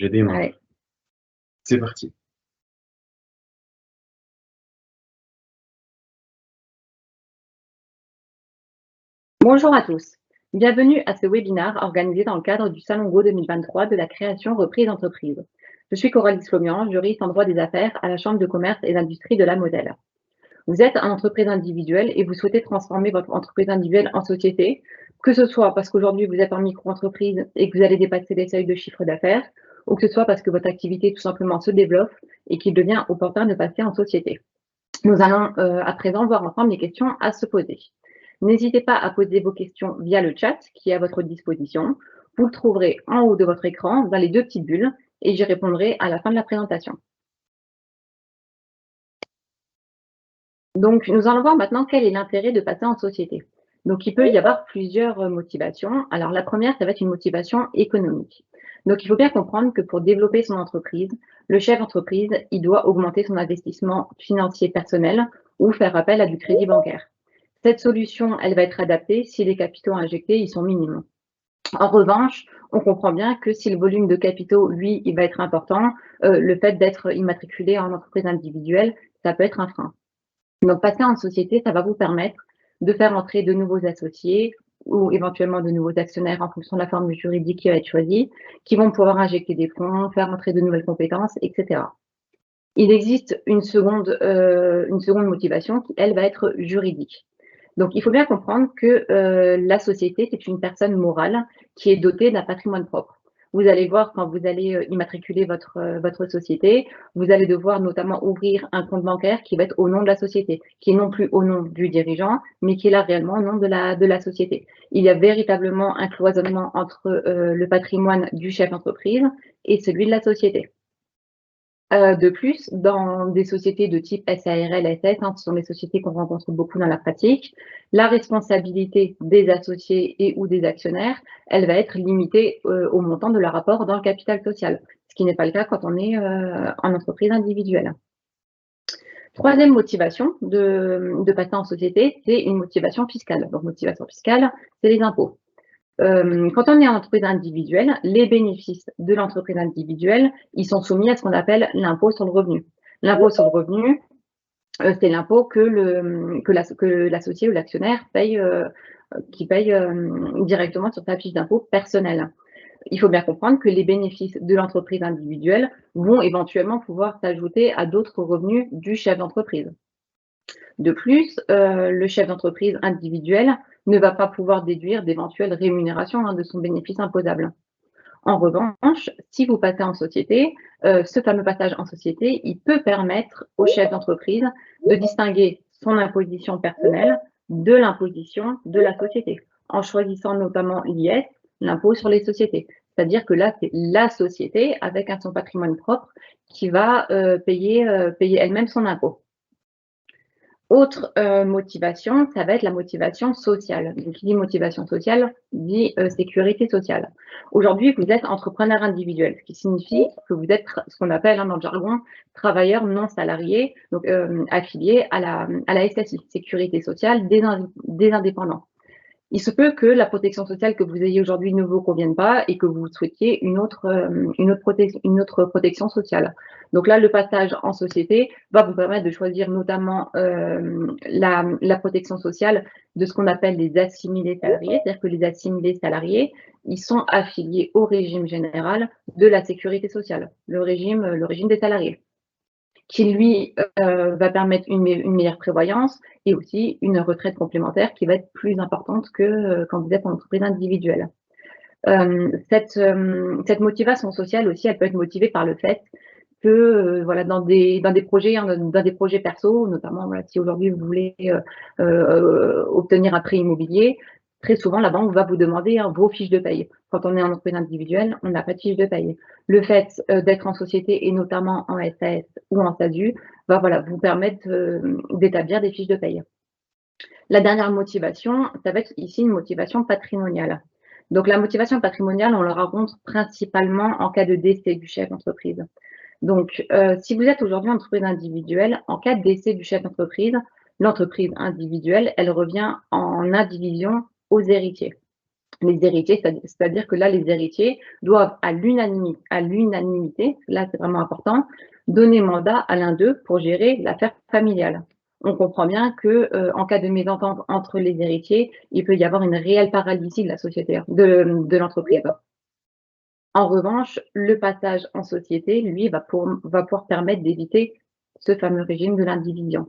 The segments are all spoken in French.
Je démarre. Ouais. C'est parti. Bonjour à tous. Bienvenue à ce webinaire organisé dans le cadre du Salon Go 2023 de la création reprise d'entreprise. Je suis Coralie Slomian, juriste en droit des affaires à la Chambre de commerce et d'industrie de la Moselle. Vous êtes une entreprise individuelle et vous souhaitez transformer votre entreprise individuelle en société, que ce soit parce qu'aujourd'hui vous êtes en micro-entreprise et que vous allez dépasser les seuils de chiffre d'affaires, ou que ce soit parce que votre activité tout simplement se développe et qu'il devient opportun de passer en société. Nous allons à présent voir ensemble les questions à se poser. N'hésitez pas à poser vos questions via le chat qui est à votre disposition. Vous le trouverez en haut de votre écran dans les deux petites bulles et j'y répondrai à la fin de la présentation. Donc, nous allons voir maintenant quel est l'intérêt de passer en société. Donc, il peut y avoir plusieurs motivations. Alors, la première, ça va être une motivation économique. Donc, il faut bien comprendre que pour développer son entreprise, le chef d'entreprise, il doit augmenter son investissement financier personnel ou faire appel à du crédit bancaire. Cette solution, elle va être adaptée si les capitaux injectés, ils sont minimes. En revanche, on comprend bien que si le volume de capitaux, lui, il va être important, le fait d'être immatriculé en entreprise individuelle, ça peut être un frein. Donc, passer en société, ça va vous permettre de faire entrer de nouveaux associés ou éventuellement de nouveaux actionnaires en fonction de la forme juridique qui va être choisie, qui vont pouvoir injecter des fonds, faire entrer de nouvelles compétences, etc. Il existe une seconde motivation qui, elle, va être juridique. Donc, il faut bien comprendre que la société, c'est une personne morale qui est dotée d'un patrimoine propre. Vous allez voir quand vous allez immatriculer votre société, vous allez devoir notamment ouvrir un compte bancaire qui va être au nom de la société, qui est non plus au nom du dirigeant, mais qui est là réellement au nom de la société. Il y a véritablement un cloisonnement entre le patrimoine du chef d'entreprise et celui de la société. De plus, dans des sociétés de type SARL, SS, ce sont des sociétés qu'on rencontre beaucoup dans la pratique, la responsabilité des associés et ou des actionnaires, elle va être limitée au montant de leur apport dans le capital social, ce qui n'est pas le cas quand on est en entreprise individuelle. Troisième motivation de passer en société, c'est une motivation fiscale. Donc, motivation fiscale, c'est les impôts. Quand on est en entreprise individuelle, les bénéfices de l'entreprise individuelle, ils sont soumis à ce qu'on appelle l'impôt sur le revenu. L'impôt sur le revenu, c'est l'impôt que l'associé ou l'actionnaire paye, qui paye directement sur sa fiche d'impôt personnelle. Il faut bien comprendre que les bénéfices de l'entreprise individuelle vont éventuellement pouvoir s'ajouter à d'autres revenus du chef d'entreprise. De plus, le chef d'entreprise individuel ne va pas pouvoir déduire d'éventuelles rémunérations de son bénéfice imposable. En revanche, si vous passez en société, ce fameux passage en société, il peut permettre au chef d'entreprise de distinguer son imposition personnelle de l'imposition de la société, en choisissant notamment l'IS, l'impôt sur les sociétés. C'est-à-dire que là, c'est la société, avec son patrimoine propre, qui va payer elle-même son impôt. Autre motivation, ça va être la motivation sociale. Donc, qui dit motivation sociale, dit sécurité sociale. Aujourd'hui, vous êtes entrepreneur individuel, ce qui signifie que vous êtes ce qu'on appelle dans le jargon travailleur non salarié, donc affilié à la SSI, sécurité sociale des indépendants. Il se peut que la protection sociale que vous ayez aujourd'hui ne vous convienne pas et que vous souhaitiez une autre protection sociale. Donc là, le passage en société va vous permettre de choisir notamment la protection sociale de ce qu'on appelle les assimilés salariés, c'est-à-dire que les assimilés salariés, ils sont affiliés au régime général de la sécurité sociale, le régime des salariés, qui lui va permettre une meilleure prévoyance et aussi une retraite complémentaire qui va être plus importante que quand vous êtes en entreprise individuelle. Cette motivation sociale aussi, elle peut être motivée par le fait que voilà, dans des projets perso, notamment voilà, si aujourd'hui vous voulez obtenir un prêt immobilier, très souvent la banque va vous demander vos fiches de paye. Quand on est en entreprise individuelle, on n'a pas de fiche de paye. Le fait d'être en société et notamment en SAS ou en SASU va voilà, vous permettre d'établir des fiches de paye. La dernière motivation, ça va être ici une motivation patrimoniale. Donc la motivation patrimoniale, on la rencontre principalement en cas de décès du chef d'entreprise. Donc, si vous êtes aujourd'hui en entreprise individuelle, en cas de décès du chef d'entreprise, l'entreprise individuelle, elle revient en indivision aux héritiers. les héritiers, c'est-à-dire que là, les héritiers doivent à l'unanimité, là c'est vraiment important, donner mandat à l'un d'eux pour gérer l'affaire familiale. On comprend bien que en cas de mésentente entre les héritiers, il peut y avoir une réelle paralysie de la société, de l'entreprise. En revanche, le passage en société, lui, va pouvoir permettre d'éviter ce fameux régime de l'indivision.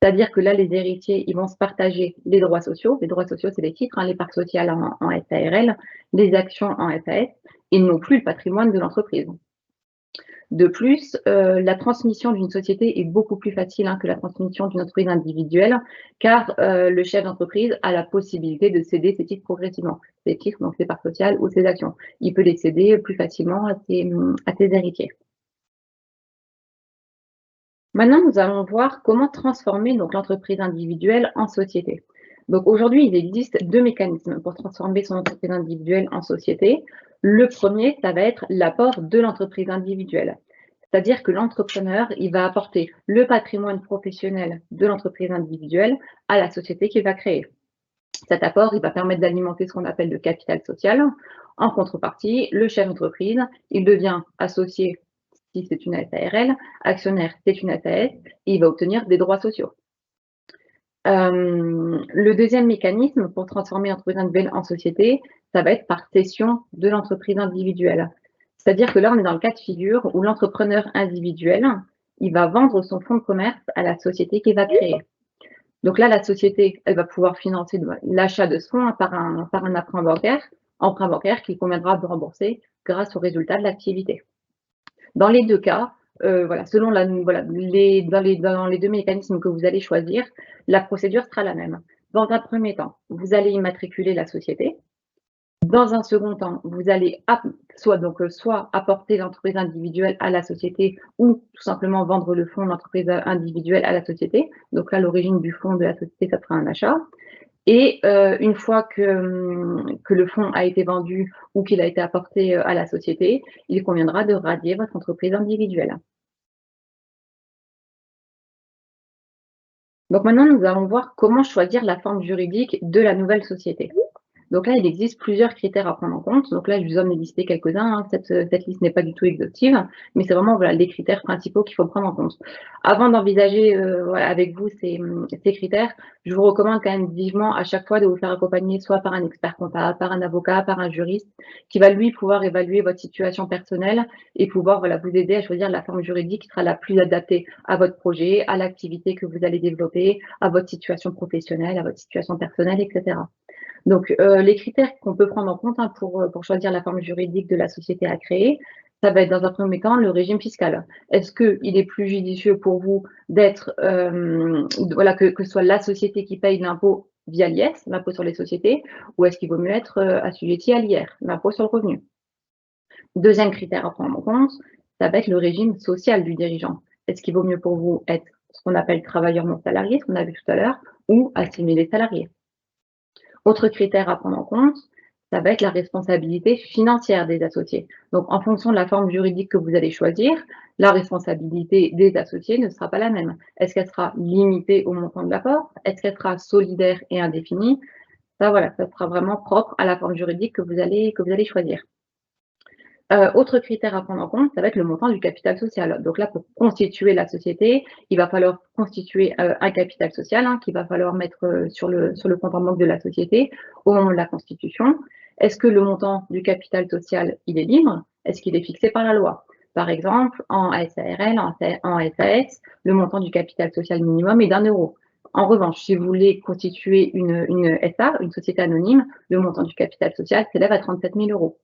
C'est-à-dire que là, les héritiers, ils vont se partager les droits sociaux. Les droits sociaux, c'est les titres, hein, les parts sociales en SARL, les actions en SAS, et non plus le patrimoine de l'entreprise. De plus, la transmission d'une société est beaucoup plus facile, hein, que la transmission d'une entreprise individuelle, car le chef d'entreprise a la possibilité de céder ses titres progressivement. Ses titres, donc ses parts sociales ou ses actions. Il peut les céder plus facilement à ses héritiers. Maintenant, nous allons voir comment transformer donc l'entreprise individuelle en société. Donc aujourd'hui, il existe deux mécanismes pour transformer son entreprise individuelle en société. Le premier, ça va être l'apport de l'entreprise individuelle. C'est-à-dire que l'entrepreneur, il va apporter le patrimoine professionnel de l'entreprise individuelle à la société qu'il va créer. Cet apport, il va permettre d'alimenter ce qu'on appelle le capital social. En contrepartie, le chef d'entreprise, il devient associé si c'est une SARL, actionnaire, c'est une SAS, et il va obtenir des droits sociaux. Le deuxième mécanisme pour transformer l'entreprise individuelle en société, ça va être par cession de l'entreprise individuelle. C'est-à-dire que là, on est dans le cas de figure où l'entrepreneur individuel, il va vendre son fonds de commerce à la société qu'il va créer. Donc là, la société, elle va pouvoir financer l'achat de ce fonds par un emprunt bancaire qu'il conviendra de rembourser grâce aux résultats de l'activité. Dans les deux cas, voilà, selon dans les deux mécanismes que vous allez choisir, la procédure sera la même. Dans un premier temps, vous allez immatriculer la société. Dans un second temps, vous allez soit apporter l'entreprise individuelle à la société ou tout simplement vendre le fonds de l'entreprise individuelle à la société. Donc là, l'origine du fonds de la société, ça sera un achat. Et une fois que le fonds a été vendu ou qu'il a été apporté à la société, il conviendra de radier votre entreprise individuelle. Donc maintenant, nous allons voir comment choisir la forme juridique de la nouvelle société. Donc là, il existe plusieurs critères à prendre en compte. Donc là, je vous en ai listé quelques-uns, hein. Cette liste n'est pas du tout exhaustive, mais c'est vraiment voilà, les critères principaux qu'il faut prendre en compte. Avant d'envisager voilà, avec vous ces critères, je vous recommande quand même vivement à chaque fois de vous faire accompagner soit par un expert comptable, par un avocat, par un juriste, qui va lui pouvoir évaluer votre situation personnelle et pouvoir voilà, vous aider à choisir la forme juridique qui sera la plus adaptée à votre projet, à l'activité que vous allez développer, à votre situation professionnelle, à votre situation personnelle, etc. Donc, les critères qu'on peut prendre en compte, hein, pour choisir la forme juridique de la société à créer, ça va être dans un premier temps le régime fiscal. Est-ce qu'il est plus judicieux pour vous d'être, voilà, que ce soit la société qui paye l'impôt via l'IS, l'impôt sur les sociétés, ou est-ce qu'il vaut mieux être assujetti à l'IR, l'impôt sur le revenu? Deuxième critère à prendre en compte, ça va être le régime social du dirigeant. Est-ce qu'il vaut mieux pour vous être ce qu'on appelle travailleur non salarié, ce qu'on a vu tout à l'heure, ou assimilé salarié? Autre critère à prendre en compte, ça va être la responsabilité financière des associés. Donc, en fonction de la forme juridique que vous allez choisir, la responsabilité des associés ne sera pas la même. Est-ce qu'elle sera limitée au montant de l'apport? Est-ce qu'elle sera solidaire et indéfinie? Ça, voilà, ça sera vraiment propre à la forme juridique que vous allez choisir. Autre critère à prendre en compte, ça va être le montant du capital social. Donc là, pour constituer la société, il va falloir constituer un capital social, hein, qu'il va falloir mettre sur le compte en banque de la société au moment de la constitution. Est-ce que le montant du capital social, il est libre? Est-ce qu'il est fixé par la loi? Par exemple, en SARL, en SAS, le montant du capital social minimum est d'1 €. En revanche, si vous voulez constituer une SA, une société anonyme, le montant du capital social s'élève à 37 000 €.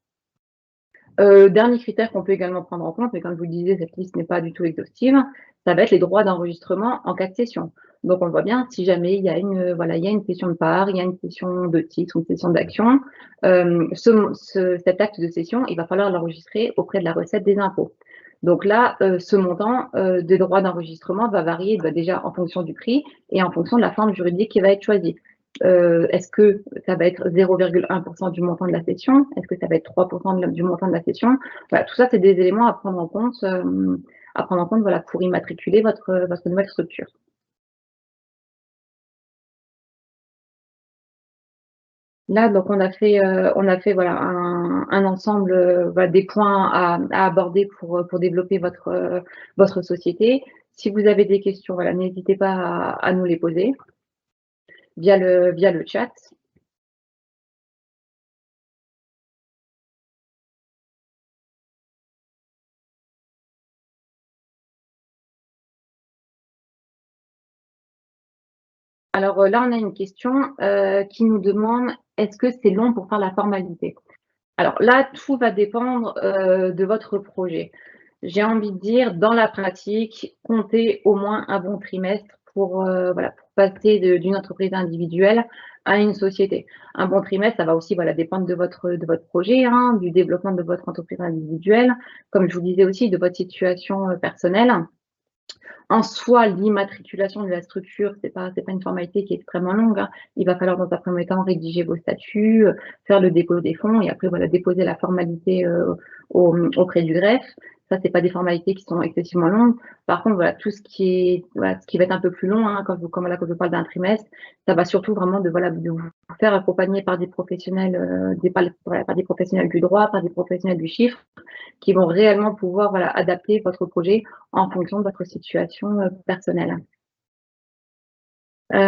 Dernier critère qu'on peut également prendre en compte, mais comme je vous le disais, cette liste n'est pas du tout exhaustive, ça va être les droits d'enregistrement en cas de cession. Donc on le voit bien, si jamais il y a une cession de parts, il y a une cession de titres ou une cession d'actions, cet acte de cession, il va falloir l'enregistrer auprès de la recette des impôts. Donc là, ce montant des droits d'enregistrement va varier déjà en fonction du prix et en fonction de la forme juridique qui va être choisie. Est-ce que ça va être 0,1% du montant de la cession? Est-ce que ça va être 3% du montant de la cession? Voilà, tout ça, c'est des éléments à prendre en compte, voilà, pour immatriculer votre nouvelle structure. Là, donc on a fait voilà, un ensemble voilà, des points à aborder pour développer votre société. Si vous avez des questions, voilà, n'hésitez pas à nous les poser via le chat. Alors là, on a une question qui nous demande est-ce que c'est long pour faire la formalité? Alors là, tout va dépendre de votre projet. J'ai envie de dire, dans la pratique, comptez au moins un bon trimestre voilà, pour passer d'une entreprise individuelle à une société. Un bon trimestre, ça va aussi voilà, dépendre de votre projet, hein, du développement de votre entreprise individuelle, comme je vous disais aussi, de votre situation personnelle. En soi, l'immatriculation de la structure, c'est pas une formalité qui est extrêmement longue, hein. Il va falloir dans un premier temps rédiger vos statuts, faire le dépôt des fonds et après voilà, déposer la formalité auprès du greffe. Ça, c'est pas des formalités qui sont excessivement longues. Par contre, voilà, tout ce qui est voilà, ce qui va être un peu plus long, hein, quand je parle d'un trimestre, ça va surtout vraiment de vous faire accompagner par des professionnels, par des professionnels du droit, par des professionnels du chiffre, qui vont réellement pouvoir voilà, adapter votre projet en fonction de votre situation personnelle. Donc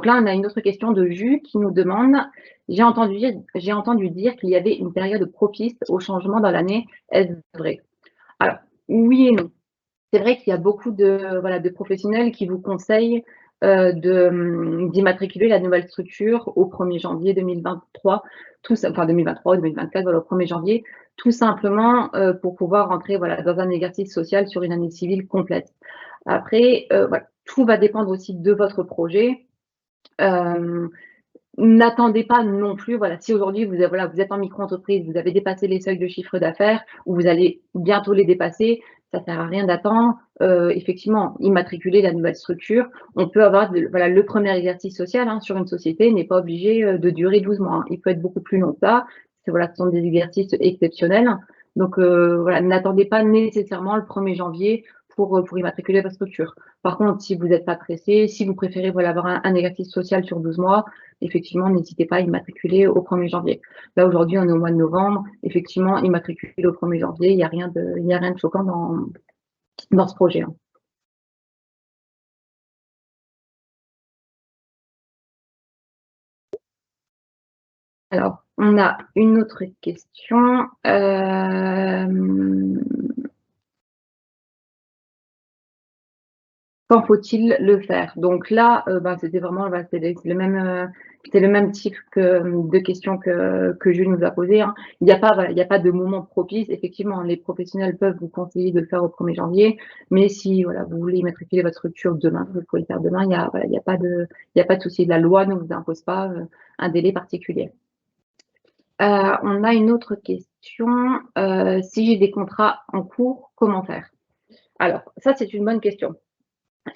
là, on a une autre question de Jus qui nous demande j'ai entendu dire qu'il y avait une période propice au changement dans l'année. Est-ce vrai? Alors, oui et non. C'est vrai qu'il y a beaucoup voilà, de professionnels qui vous conseillent d'immatriculer la nouvelle structure au 1er janvier 2023, enfin 2023 ou 2024, voilà, au 1er janvier, tout simplement pour pouvoir rentrer voilà, dans un exercice social sur une année civile complète. Après, voilà, tout va dépendre aussi de votre projet. N'attendez pas non plus, voilà, si aujourd'hui voilà, vous êtes en micro-entreprise, vous avez dépassé les seuils de chiffre d'affaires ou vous allez bientôt les dépasser, ça sert à rien d'attendre. Effectivement, immatriculer la nouvelle structure, on peut avoir voilà, le premier exercice social hein, sur une société n'est pas obligé de durer 12 mois. Hein. Il peut être beaucoup plus long que ça. Voilà, ce sont des exercices exceptionnels. Donc voilà, n'attendez pas nécessairement le 1er janvier pour immatriculer votre structure. Par contre, si vous n'êtes pas pressé, si vous préférez voilà, avoir un exercice social sur 12 mois, effectivement, n'hésitez pas à immatriculer au 1er janvier. Là, aujourd'hui, on est au mois de novembre. Effectivement, immatriculer au 1er janvier, il n'y a rien de choquant dans ce projet. Hein. Alors, on a une autre question. Quand faut-il le faire? Donc là, c'était vraiment c'est le même type de questions que Jules nous a posé. Hein. Il n'y a pas voilà, il y a pas de moment propice. Effectivement, les professionnels peuvent vous conseiller de le faire au 1er janvier, mais si voilà, vous voulez immatriculer votre structure demain, vous pouvez le faire demain. Il y a pas de souci. La loi ne vous impose pas un délai particulier. On a une autre question. Si j'ai des contrats en cours, comment faire? Alors, ça, c'est une bonne question.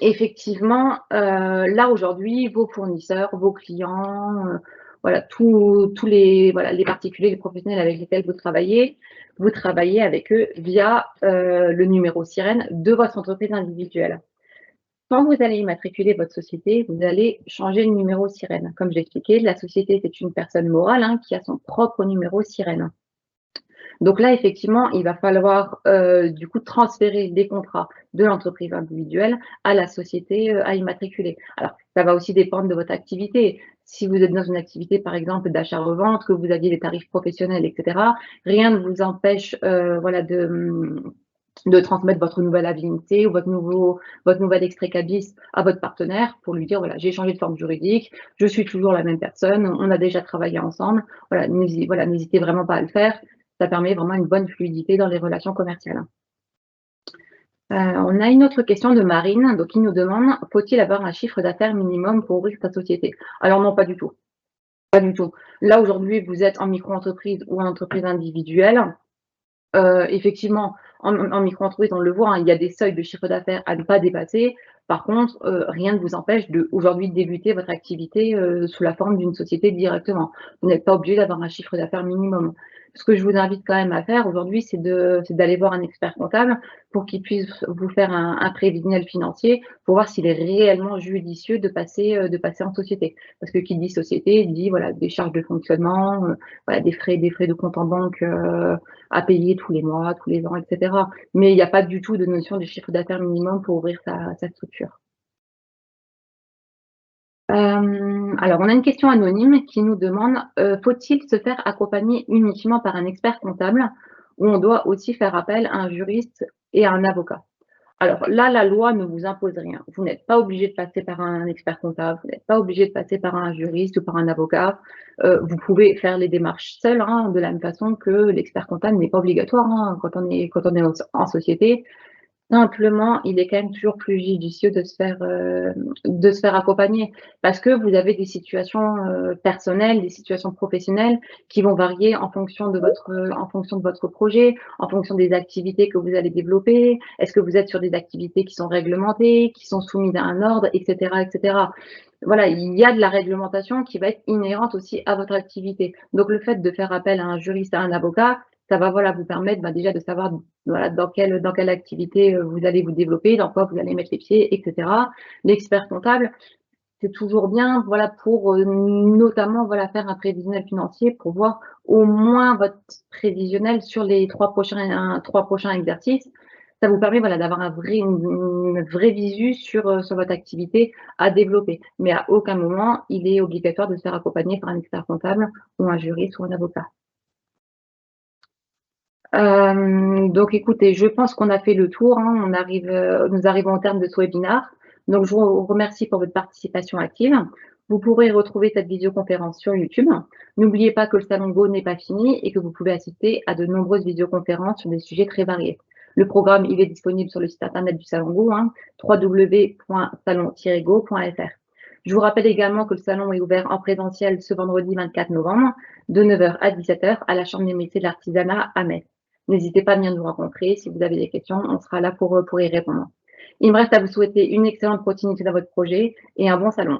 Effectivement, là aujourd'hui, vos fournisseurs, vos clients, voilà, tous les voilà, les particuliers, les professionnels avec lesquels vous travaillez avec eux via le numéro sirène de votre entreprise individuelle. Quand vous allez immatriculer votre société, vous allez changer le numéro sirène. Comme j'ai expliqué, la société, c'est une personne morale hein, qui a son propre numéro sirène. Donc là, effectivement, il va falloir du coup transférer des contrats de l'entreprise individuelle à la société à immatriculer. Alors, ça va aussi dépendre de votre activité. Si vous êtes dans une activité, par exemple, d'achat-revente, que vous aviez des tarifs professionnels, etc., rien ne vous empêche voilà, de transmettre votre nouvelle habilité ou votre nouvel extrait CABIS à votre partenaire pour lui dire, voilà, j'ai changé de forme juridique, je suis toujours la même personne, on a déjà travaillé ensemble. Voilà, n'hésitez vraiment pas à le faire. Ça permet vraiment une bonne fluidité dans les relations commerciales. On a une autre question de Marine, donc qui nous demande faut-il avoir un chiffre d'affaires minimum pour ouvrir sa société? Alors non, pas du tout. Pas du tout. Là, aujourd'hui, vous êtes en micro-entreprise ou en entreprise individuelle. Effectivement, en micro-entreprise, on le voit, hein, il y a des seuils de chiffre d'affaires à ne pas dépasser. Par contre, rien ne vous empêche aujourd'hui de débuter votre activité sous la forme d'une société directement. Vous n'êtes pas obligé d'avoir un chiffre d'affaires minimum. Ce que je vous invite quand même à faire aujourd'hui, c'est d'aller voir un expert comptable pour qu'il puisse vous faire un prévisionnel financier pour voir s'il est réellement judicieux de passer en société. Parce que qui dit société dit voilà des charges de fonctionnement, voilà des frais de compte en banque à payer tous les mois, tous les ans, etc. Mais il n'y a pas du tout de notion de chiffre d'affaires minimum pour ouvrir sa structure. Alors, on a une question anonyme qui nous demande faut-il se faire accompagner uniquement par un expert comptable ou on doit aussi faire appel à un juriste et à un avocat? Alors là, la loi ne vous impose rien. Vous n'êtes pas obligé de passer par un expert comptable, vous n'êtes pas obligé de passer par un juriste ou par un avocat. Vous pouvez faire les démarches seul, hein, de la même façon que l'expert comptable n'est pas obligatoire, hein, quand on est en société. Simplement, il est quand même toujours plus judicieux de se faire accompagner parce que vous avez des situations, personnelles, des situations professionnelles qui vont varier en fonction de votre projet, en fonction des activités que vous allez développer. Est-ce que vous êtes sur des activités qui sont réglementées, qui sont soumises à un ordre et cetera et cetera? Voilà, il y a de la réglementation qui va être inhérente aussi à votre activité. Donc le fait de faire appel à un juriste, à un avocat, ça va, voilà, vous permettre, bah, déjà de savoir voilà, dans quelle activité vous allez vous développer, dans quoi vous allez mettre les pieds, etc. L'expert comptable, c'est toujours bien, voilà, pour notamment, voilà, faire un prévisionnel financier pour voir au moins votre prévisionnel sur les trois prochains exercices. Ça vous permet, voilà, d'avoir une vraie visu sur votre activité à développer. Mais à aucun moment, il est obligatoire de se faire accompagner par un expert comptable ou un juriste ou un avocat. Donc écoutez, je pense qu'on a fait le tour, hein. Nous arrivons au terme de ce webinaire. Donc je vous remercie pour votre participation active. Vous pourrez retrouver cette visioconférence sur YouTube. N'oubliez pas que le Salon Go n'est pas fini et que vous pouvez assister à de nombreuses visioconférences sur des sujets très variés. Le programme, il est disponible sur le site internet du Salon Go, hein, www.salon-go.fr. Je vous rappelle également que le salon est ouvert en présentiel ce vendredi 24 novembre de 9 h à 17 h à la Chambre des métiers de l'artisanat à Metz. N'hésitez pas à venir nous rencontrer. Si vous avez des questions, on sera là pour y répondre. Il me reste à vous souhaiter une excellente continuité dans votre projet et un bon salon.